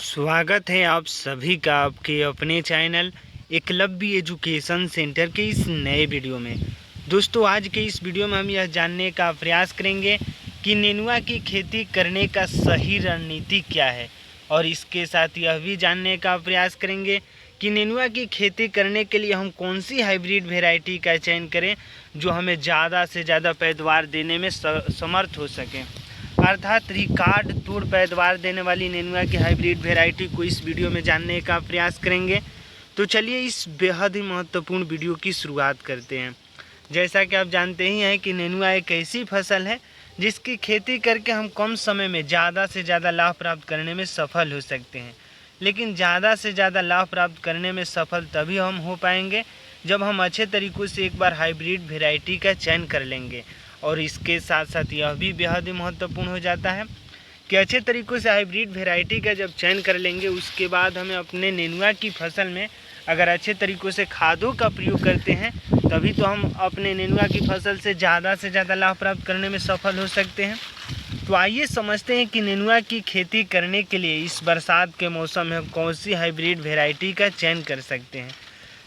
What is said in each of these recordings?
स्वागत है आप सभी का आपके अपने चैनल एकलव्य एजुकेशन सेंटर के इस नए वीडियो में। दोस्तों, आज के इस वीडियो में हम यह जानने का प्रयास करेंगे कि नेनुआ की खेती करने का सही रणनीति क्या है, और इसके साथ यह भी जानने का प्रयास करेंगे कि नेनुआ की खेती करने के लिए हम कौन सी हाइब्रिड वैरायटी का चयन करें जो हमें ज़्यादा से ज़्यादा पैदावार देने में समर्थ हो सके। अर्थात रिकॉर्ड तोड़ पैदावार देने वाली नेनुआ की हाइब्रिड वैरायटी को इस वीडियो में जानने का प्रयास करेंगे। तो चलिए इस बेहद ही महत्वपूर्ण वीडियो की शुरुआत करते हैं। जैसा कि आप जानते ही हैं कि नेनुआ एक ऐसी फसल है जिसकी खेती करके हम कम समय में ज़्यादा से ज़्यादा लाभ प्राप्त करने में सफल हो सकते हैं। लेकिन ज़्यादा से ज़्यादा लाभ प्राप्त करने में सफल तभी हम हो पाएंगे जब हम अच्छे तरीक़ों से एक बार हाइब्रिड वैरायटी का चयन कर लेंगे। और इसके साथ साथ यह भी बेहद ही महत्वपूर्ण हो जाता है कि अच्छे तरीक़ों से हाइब्रिड वैरायटी का जब चयन कर लेंगे उसके बाद हमें अपने नेनुआ की फसल में अगर अच्छे तरीक़ों से खादों का प्रयोग करते हैं तभी तो हम अपने नेनुआ की फसल से ज़्यादा लाभ प्राप्त करने में सफल हो सकते हैं। तो आइए समझते हैं कि नेनुआ की खेती करने के लिए इस बरसात के मौसम में कौन सी हाइब्रिड वैरायटी का चयन कर सकते हैं।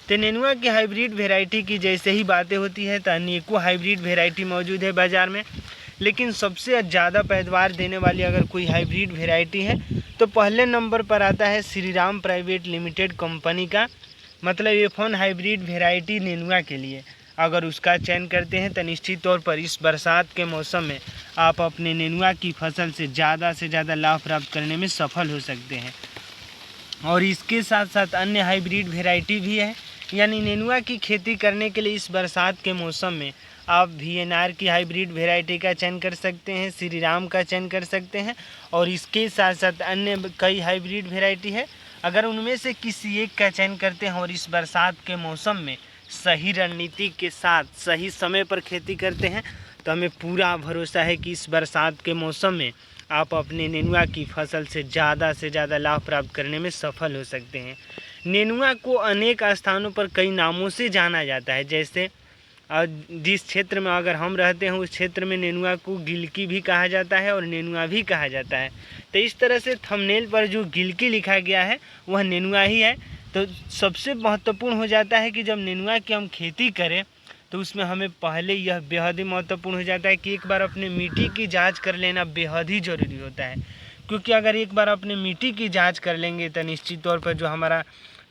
तो नेनुआ की हाइब्रिड वैरायटी की जैसे ही बातें होती है तो अनेकों हाइब्रिड वैरायटी मौजूद है बाज़ार में, लेकिन सबसे ज़्यादा पैदावार देने वाली अगर कोई हाइब्रिड वैरायटी है तो पहले नंबर पर आता है श्रीराम प्राइवेट लिमिटेड कंपनी का, मतलब F1 हाइब्रिड वैरायटी नेनुआ के लिए अगर उसका चयन करते हैं तो निश्चित तौर पर इस बरसात के मौसम में आप अपने नेनुआ की फसल से ज़्यादा लाभ प्राप्त करने में सफल हो सकते हैं। और इसके साथ साथ अन्य हाइब्रिड वैरायटी भी है, यानी नेनुआ की खेती करने के लिए इस बरसात के मौसम में आप VNR की हाइब्रिड वैरायटी का चयन कर सकते हैं, श्रीराम का चयन कर सकते हैं, और इसके साथ साथ अन्य कई हाइब्रिड वैरायटी है। अगर उनमें से किसी एक का चयन करते हैं और इस बरसात के मौसम में सही रणनीति के साथ सही समय पर खेती करते हैं तो हमें पूरा भरोसा है कि इस बरसात के मौसम में आप अपने नेनुआ की फसल से ज़्यादा लाभ प्राप्त करने में सफल हो सकते हैं। नेनुआ को अनेक स्थानों पर कई नामों से जाना जाता है, जैसे जिस क्षेत्र में अगर हम रहते हैं उस क्षेत्र में नेनुआ को गिलकी भी कहा जाता है और नेनुआ भी कहा जाता है। तो इस तरह से थंबनेल पर जो गिलकी लिखा गया है वह नेनुआ ही है। तो सबसे महत्वपूर्ण हो जाता है कि जब नेनुआ की हम खेती करें तो उसमें हमें पहले यह बेहद ही महत्वपूर्ण हो जाता है कि एक बार अपने मिट्टी की जांच कर लेना बेहद ही ज़रूरी होता है, क्योंकि अगर एक बार अपने मिट्टी की जांच कर लेंगे तो निश्चित तौर पर जो हमारा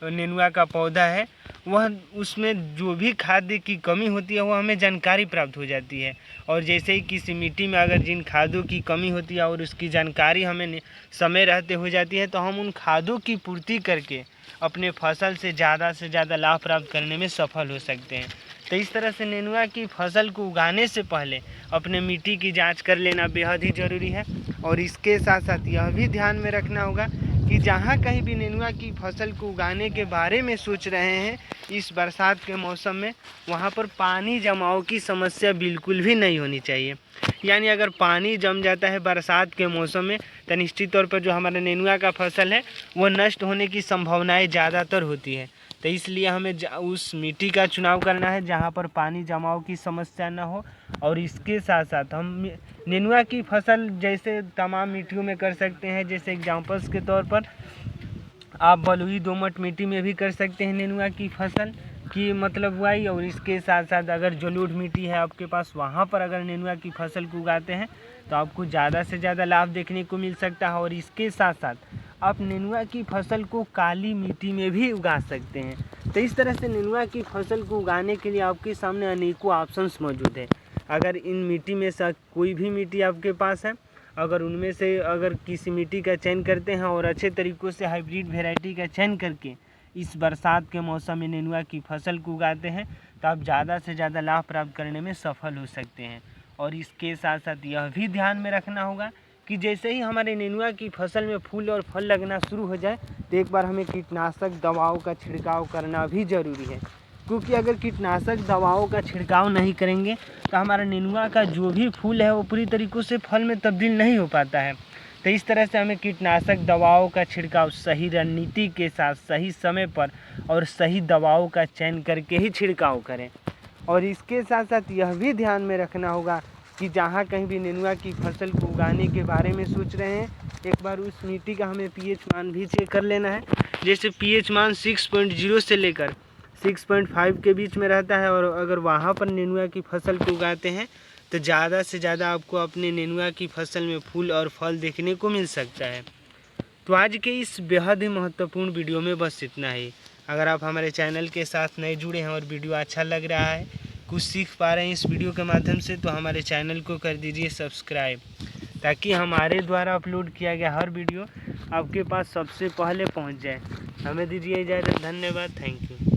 नेनुआ का पौधा है वह उसमें जो भी खाद्य की कमी होती है वह हमें जानकारी प्राप्त हो जाती है। और जैसे ही किसी मिट्टी में अगर जिन खादों की कमी होती है और उसकी जानकारी हमें समय रहते हो जाती है तो हम उन खादों की पूर्ति करके अपने फसल से ज़्यादा लाभ प्राप्त करने में सफल हो सकते हैं। तो इस तरह से नेनुआ की फसल को उगाने से पहले अपने मिट्टी की जांच कर लेना बेहद ही ज़रूरी है। और इसके साथ साथ यह भी ध्यान में रखना होगा कि जहाँ कहीं भी नेनुआ की फसल को उगाने के बारे में सोच रहे हैं इस बरसात के मौसम में, वहाँ पर पानी जमाव की समस्या बिल्कुल भी नहीं होनी चाहिए। यानी अगर पानी जम जाता है बरसात के मौसम में तो निश्चित तौर पर जो हमारा नेनुआ का फसल है वह नष्ट होने की संभावनाएं ज़्यादातर होती है। तो इसलिए हमें उस मिट्टी का चुनाव करना है जहाँ पर पानी जमाव की समस्या न हो। और इसके साथ साथ हम नेनुआ की फसल जैसे तमाम मिट्टियों में कर सकते हैं, जैसे एग्जाम्पल्स के तौर पर आप बलुई दोमट मिट्टी में भी कर सकते हैं नेनुआ की फसल की मतलब बुआई। और इसके साथ साथ अगर जलोढ़ मिट्टी है आपके पास वहाँ पर अगर नेनुआ की फसल को उगाते हैं तो आपको ज़्यादा से ज़्यादा लाभ देखने को मिल सकता है। और इसके साथ साथ आप नेनुआ की फसल को काली मिट्टी में भी उगा सकते हैं। तो इस तरह से नेनुआ की फसल को उगाने के लिए आपके सामने अनेकों ऑप्शंस मौजूद है। अगर इन मिट्टी में से कोई भी मिट्टी आपके पास है, अगर उनमें से अगर किसी मिट्टी का चयन करते हैं और अच्छे तरीक़ों से हाइब्रिड वैरायटी का चयन करके इस बरसात के मौसम में नेनुआ की फसल को उगाते हैं तो आप ज़्यादा से ज़्यादा लाभ प्राप्त करने में सफल हो सकते हैं। और इसके साथ साथ यह भी ध्यान में रखना होगा कि जैसे ही हमारे नेनुआ की फसल में फूल और फल लगना शुरू हो जाए तो एक बार हमें कीटनाशक दवाओं का छिड़काव करना भी ज़रूरी है, क्योंकि अगर कीटनाशक दवाओं का छिड़काव नहीं करेंगे तो हमारा नेनुआ का जो भी फूल है वो पूरी तरीक़ों से फल में तब्दील नहीं हो पाता है। तो इस तरह से हमें कीटनाशक दवाओं का छिड़काव सही रणनीति के साथ सही समय पर और सही दवाओं का चयन करके ही छिड़काव करें। और इसके साथ साथ यह भी ध्यान में रखना होगा कि जहाँ कहीं भी नेनुआ की फसल को उगाने के बारे में सोच रहे हैं एक बार उस मिट्टी का हमें पीएच मान भी चेक कर लेना है। जैसे पीएच मान 6.0 से लेकर 6.5 के बीच में रहता है और अगर वहाँ पर नेनुआ की फसल को उगाते हैं तो ज़्यादा से ज़्यादा आपको अपने नेनुआ की फसल में फूल और फल देखने को मिल सकता है। तो आज के इस बेहद ही महत्वपूर्ण वीडियो में बस इतना ही। अगर आप हमारे चैनल के साथ नए जुड़े हैं और वीडियो अच्छा लग रहा है, कुछ सीख पा रहे हैं इस वीडियो के माध्यम से, तो हमारे चैनल को कर दीजिए सब्सक्राइब, ताकि हमारे द्वारा अपलोड किया गया हर वीडियो आपके पास सबसे पहले पहुंच जाए। हमें दीजिए इजाज़त। धन्यवाद। Thank you.